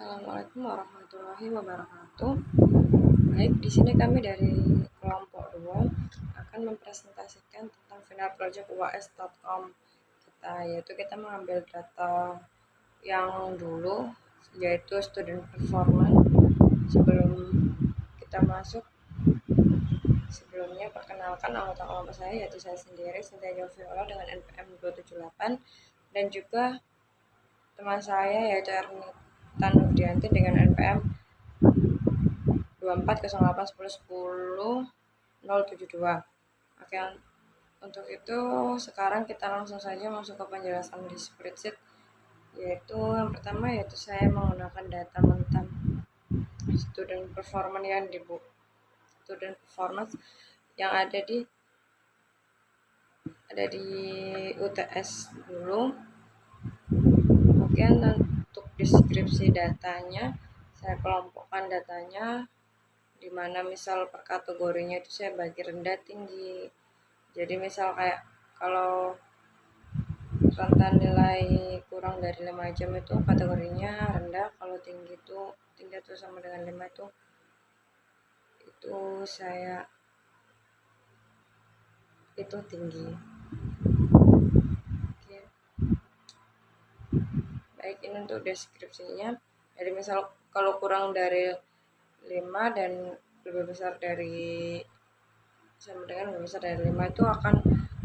Assalamualaikum warahmatullahi wabarakatuh. Baik, di sini kami dari kelompok 2 akan mempresentasikan tentang final project UAS.com kita, yaitu kita mengambil data yang dulu, yaitu student performance. Sebelum kita masuk, sebelumnya perkenalkan anggota kelompok saya, yaitu saya sendiri, Cynthia Joviola dengan NPM 278, dan juga teman saya yaitu Ernita Nurdianti dengan NPM 2408101072. Oke, untuk itu sekarang kita langsung saja masuk ke penjelasan di spreadsheet, yaitu yang pertama yaitu saya menggunakan data mentah student performance yang ada di UTS dulu. Kemudian untuk deskripsi datanya saya kelompokkan datanya, di mana misal per kategorinya itu saya bagi rendah tinggi. Jadi misal kayak kalau rentan nilai kurang dari 5 jam itu kategorinya rendah, kalau tinggi itu sama dengan 5 itu saya itu tinggi. Oke. Baik, ini untuk deskripsinya. Jadi misal kalau kurang dari 5 dan lebih besar dari 5 itu akan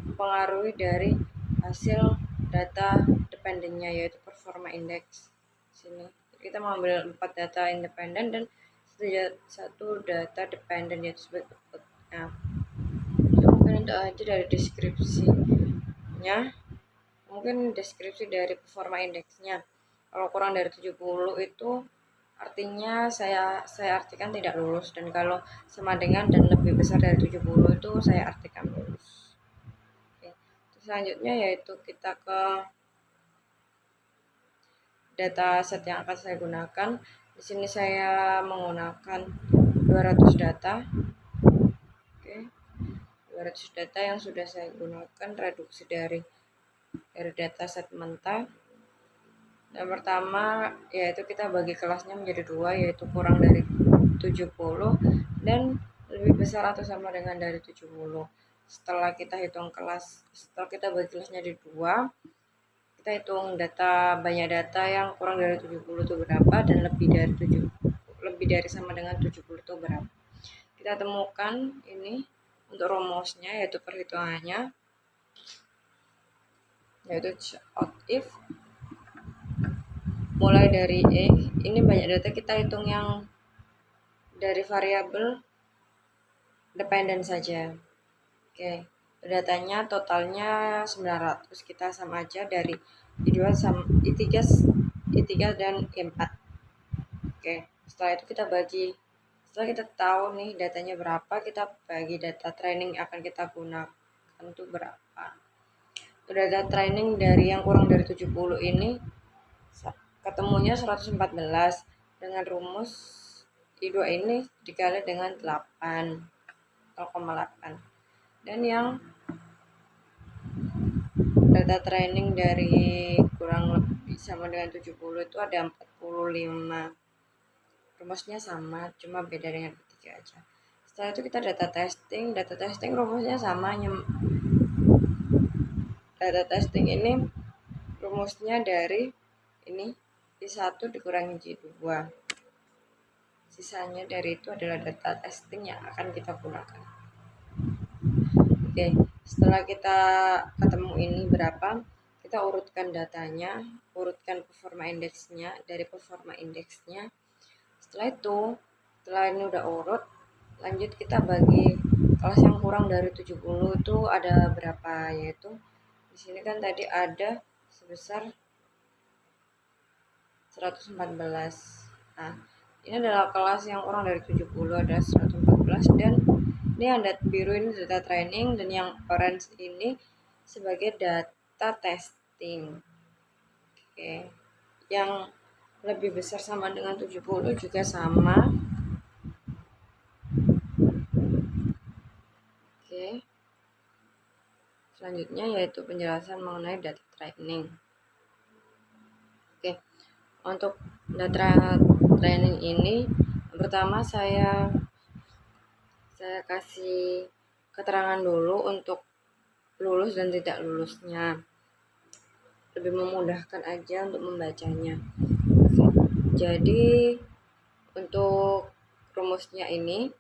mempengaruhi dari hasil data dependennya, yaitu performa index. Sini kita mengambil 4 data independen dan satu data dependen, yaitu sebagai berikut. Nah, mungkin itu aja dari deskripsinya. Mungkin deskripsi dari performa indeksnya. Kalau kurang dari 70 itu artinya saya artikan tidak lulus, dan kalau sama dengan dan lebih besar dari 70 itu saya artikan lulus. Oke. Selanjutnya yaitu kita ke data set yang akan saya gunakan. Di sini saya menggunakan 200 data. Oke. 200 data yang sudah saya gunakan reduksi dari data set mentah. Yang pertama yaitu kita bagi kelasnya menjadi 2, yaitu kurang dari 70 dan lebih besar atau sama dengan dari 70. Setelah kita bagi kelasnya di 2, kita hitung banyak data yang kurang dari 70 itu berapa dan lebih dari sama dengan 70 itu berapa. Kita temukan ini untuk rumusnya, yaitu perhitungannya, yaitu out if mulai dari ini banyak data, kita hitung yang dari variabel dependen saja. Oke, datanya totalnya 900, kita sama aja dari I2 sama I3 dan I4. Oke, setelah itu setelah kita tahu nih datanya berapa, kita bagi data training akan kita gunakan itu berapa. Data training dari yang kurang dari 70 ini ketemunya 114 dengan rumus I2 ini dikali dengan 0,8. Dan yang data training dari kurang lebih sama dengan 70 itu ada 45. Rumusnya sama, cuma beda dengan ketiga aja. Setelah itu kita data testing rumusnya sama. Data testing ini rumusnya dari ini I1 dikurangi J2. Sisanya dari itu adalah data testing yang akan kita gunakan. Oke, setelah kita ketemu ini berapa, kita urutkan datanya, urutkan performa indeksnya. Dari performa indeksnya, setelah ini udah urut, lanjut kita bagi kelas yang kurang dari 70 itu ada berapa, yaitu di sini kan tadi ada sebesar 114. Nah, ini adalah kelas yang kurang dari 70, ada 114, dan ini yang biru ini data training dan yang orange ini sebagai data testing. Oke. Yang lebih besar sama dengan 70 juga sama. Oke. Selanjutnya yaitu penjelasan mengenai data training. Oke. Untuk data training ini, pertama saya kasih keterangan dulu untuk lulus dan tidak lulusnya, lebih memudahkan aja untuk membacanya. Jadi untuk rumusnya ini,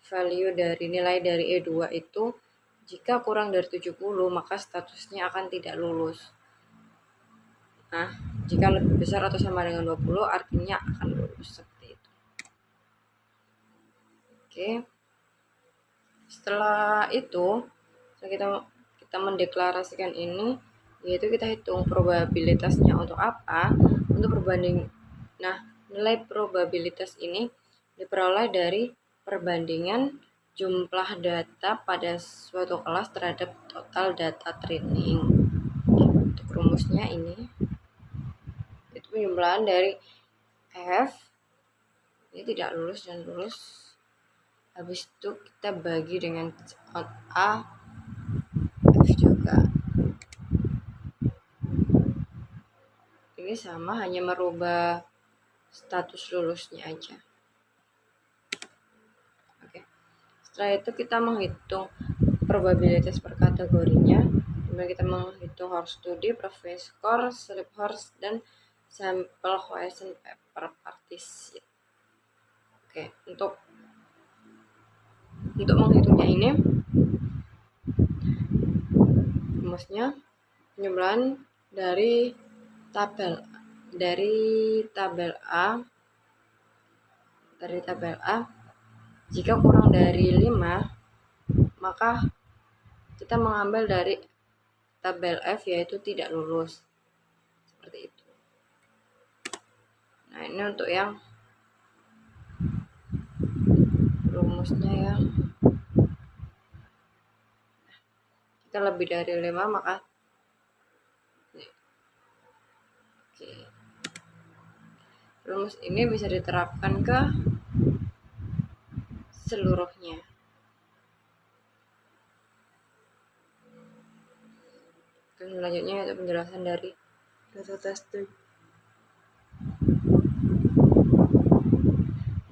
value dari nilai dari E2 itu jika kurang dari 70 maka statusnya akan tidak lulus. Nah, jika lebih besar atau sama dengan 20 artinya akan lulus, seperti itu. Oke. Setelah itu, kita mendeklarasikan ini, yaitu kita hitung probabilitasnya untuk apa? Untuk perbanding. Nah, nilai probabilitas ini diperoleh dari perbandingan jumlah data pada suatu kelas terhadap total data training. Untuk rumusnya ini, itu penjumlahan dari F, ini tidak lulus dan lulus. Habis itu kita bagi dengan A, F juga. Ini sama, hanya merubah status lulusnya aja. Oke. Setelah itu kita menghitung probabilitas per kategorinya. Kemudian kita menghitung horse study, previous score, sleep horse, dan sampel question paper participate. Oke, untuk menghitungnya ini, rumusnya penjumlahan dari tabel A, jika kurang dari 5 maka kita mengambil dari tabel F, yaitu tidak lulus, seperti itu. Nah, ini untuk yang rumusnya yang kita lebih dari 5 maka oke. Rumus ini bisa diterapkan ke seluruhnya. Dan selanjutnya itu penjelasan dari data testing.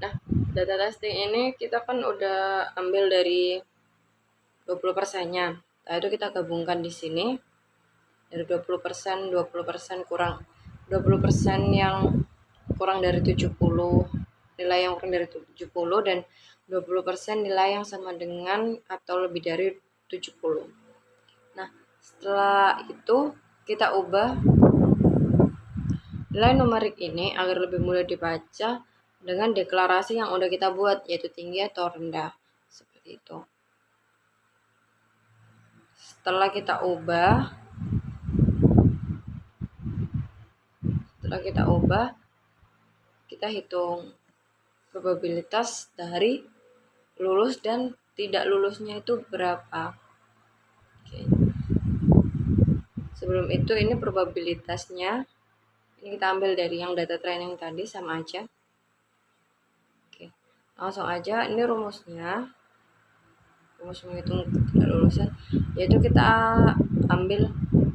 Nah, data testing ini kita kan udah ambil dari 20%-nya. Nah, itu kita gabungkan di sini. Dari 20%, 20% kurang 20% yang kurang dari 70, nilai yang kurang dari 70, dan 20% nilai yang sama dengan atau lebih dari 70. Nah, setelah itu kita ubah nilai numerik ini agar lebih mudah dibaca dengan deklarasi yang udah kita buat, yaitu tinggi atau rendah, seperti itu. Setelah kita ubah, kita hitung probabilitas dari lulus dan tidak lulusnya itu berapa. Oke. Sebelum itu, ini probabilitasnya ini kita ambil dari yang data training tadi, sama aja. Oke, langsung aja. Ini rumusnya, rumus menghitung tidak lulusan, yaitu kita ambil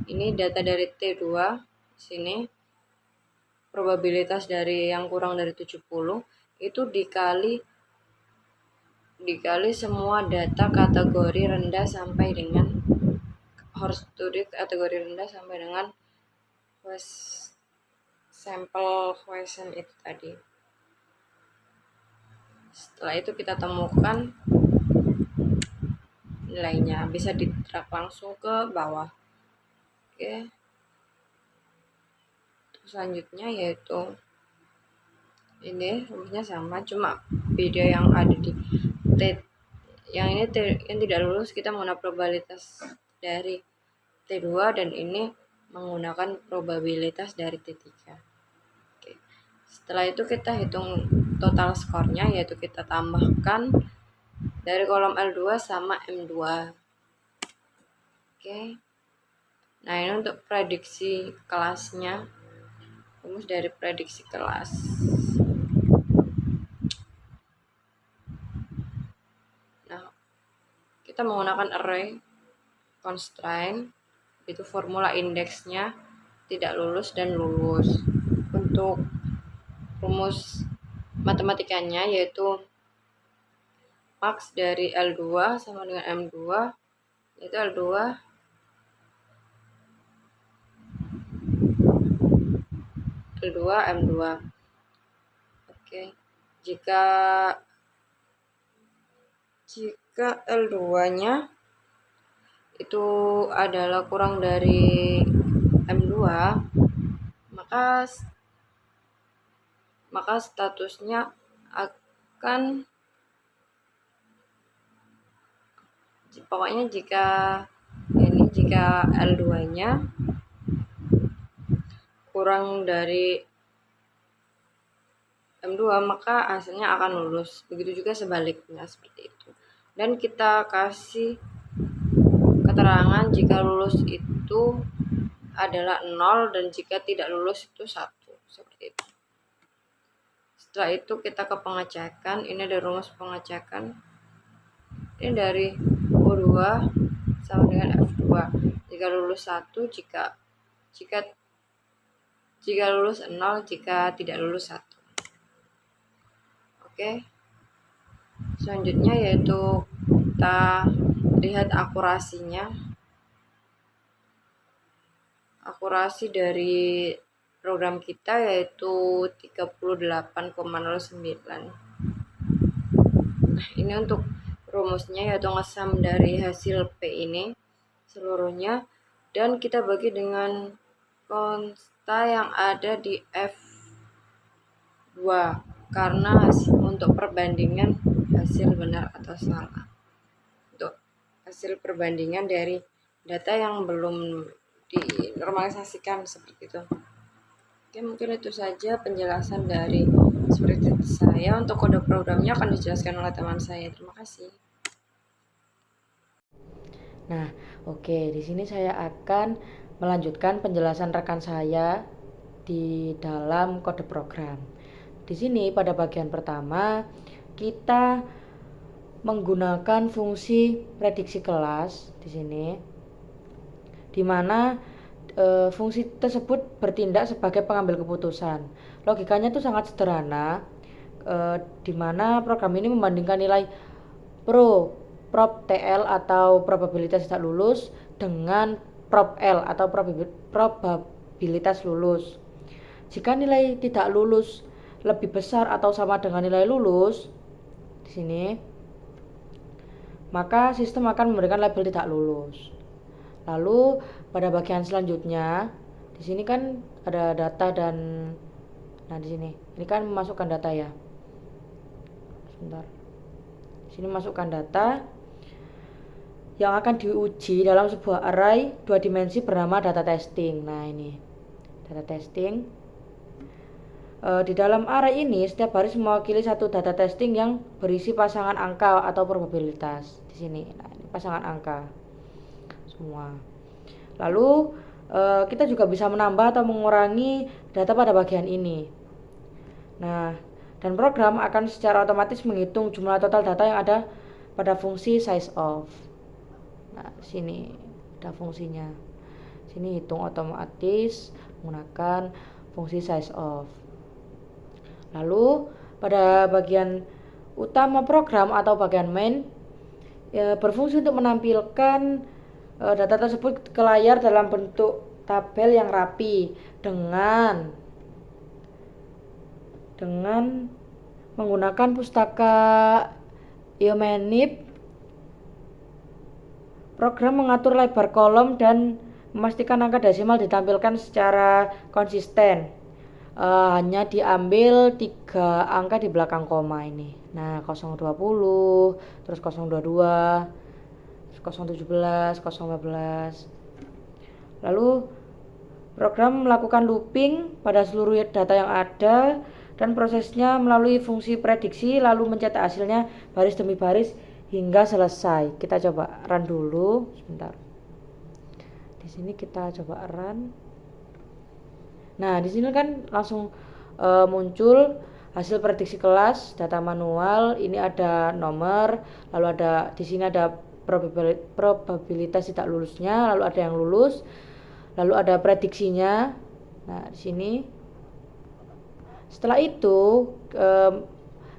ini data dari T2 sini, probabilitas dari yang kurang dari 70 itu dikali semua data kategori rendah sampai dengan horse study kategori rendah sampai dengan sampel question itu tadi. Setelah itu kita temukan nilainya, bisa di-drag langsung ke bawah. Oke. Selanjutnya yaitu ini rumusnya sama, cuma beda yang ada di yang ini yang tidak lulus kita menggunakan probabilitas dari T2, dan ini menggunakan probabilitas dari T3. Oke. Setelah itu kita hitung total skornya, yaitu kita tambahkan dari kolom L2 sama M2. Oke. Nah, ini untuk prediksi kelasnya. Rumus dari prediksi kelas. Nah, kita menggunakan array constraint, itu formula indeksnya tidak lulus dan lulus. Untuk rumus matematikanya, yaitu max dari L2 sama dengan M2, yaitu L2 M2. Oke. Jika L2-nya itu adalah kurang dari M2, maka statusnya akan, pokoknya jika L2-nya kurang dari M2, maka hasilnya akan lulus. Begitu juga sebaliknya, seperti itu. Dan kita kasih keterangan jika lulus itu adalah 0 dan jika tidak lulus itu 1, seperti itu. Setelah itu kita ke pengecekan. Ini ada rumus pengecekan. Ini dari U2 sama dengan F2. Jika lulus 1, jika lulus 0, jika tidak lulus 1. Oke. Selanjutnya yaitu kita lihat akurasinya. Akurasi dari program kita yaitu 38,09. Nah, ini untuk rumusnya, yaitu ngesum dari hasil P ini seluruhnya, dan kita bagi dengan konsta yang ada di F2 karena untuk perbandingan hasil benar atau salah, untuk hasil perbandingan dari data yang belum dinormalisasikan, seperti itu. Oke, mungkin itu saja penjelasan dari spreadsheet saya. Untuk kode programnya akan dijelaskan oleh teman saya. Terima kasih. Nah, oke, di sini saya akan melanjutkan penjelasan rekan saya di dalam kode program. Di sini pada bagian pertama kita menggunakan fungsi prediksi kelas di sini, di mana fungsi tersebut bertindak sebagai pengambil keputusan. Logikanya itu sangat sederhana, di mana program ini membandingkan nilai prop TL atau probabilitas tidak lulus dengan prop L atau probabilitas lulus. Jika nilai tidak lulus lebih besar atau sama dengan nilai lulus di sini, maka sistem akan memberikan label tidak lulus. Lalu pada bagian selanjutnya, di sini kan ada data dan di sini ini kan memasukkan data ya. Sebentar. Di sini masukkan data yang akan diuji dalam sebuah array 2 dimensi bernama data testing. Nah, ini data testing. Di dalam array ini setiap baris mewakili satu data testing yang berisi pasangan angka atau probabilitas. Di sini, nah, ini pasangan angka semua. Lalu kita juga bisa menambah atau mengurangi data pada bagian ini. Nah, dan program akan secara otomatis menghitung jumlah total data yang ada pada fungsi size of. Nah, sini ada fungsinya. Sini hitung otomatis menggunakan fungsi size of. Lalu pada bagian utama program atau bagian main berfungsi untuk menampilkan data tersebut ke layar dalam bentuk tabel yang rapi dengan menggunakan pustaka Iomenib. Program mengatur lebar kolom dan memastikan angka desimal ditampilkan secara konsisten. Hanya diambil 3 angka di belakang koma ini. Nah, 020, terus 022, 017, 015. Lalu program melakukan looping pada seluruh data yang ada dan prosesnya melalui fungsi prediksi, lalu mencetak hasilnya baris demi baris hingga selesai. Kita coba run dulu sebentar. Di sini kita coba run. Nah, di sini kan langsung muncul hasil prediksi kelas, data manual. Ini ada nomor, lalu ada di sini ada probabilitas tidak lulusnya, lalu ada yang lulus, lalu ada prediksinya. Nah, di sini Setelah itu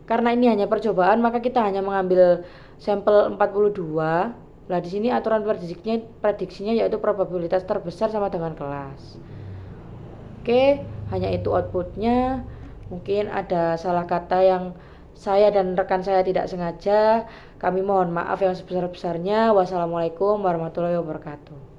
karena ini hanya percobaan, maka kita hanya mengambil sampel 42. Lah di sini aturan prediksinya yaitu probabilitas terbesar sama dengan kelas. Oke, hanya itu outputnya. Mungkin ada salah kata yang saya dan rekan saya tidak sengaja. Kami mohon maaf yang sebesar-besarnya. Wassalamualaikum warahmatullahi wabarakatuh.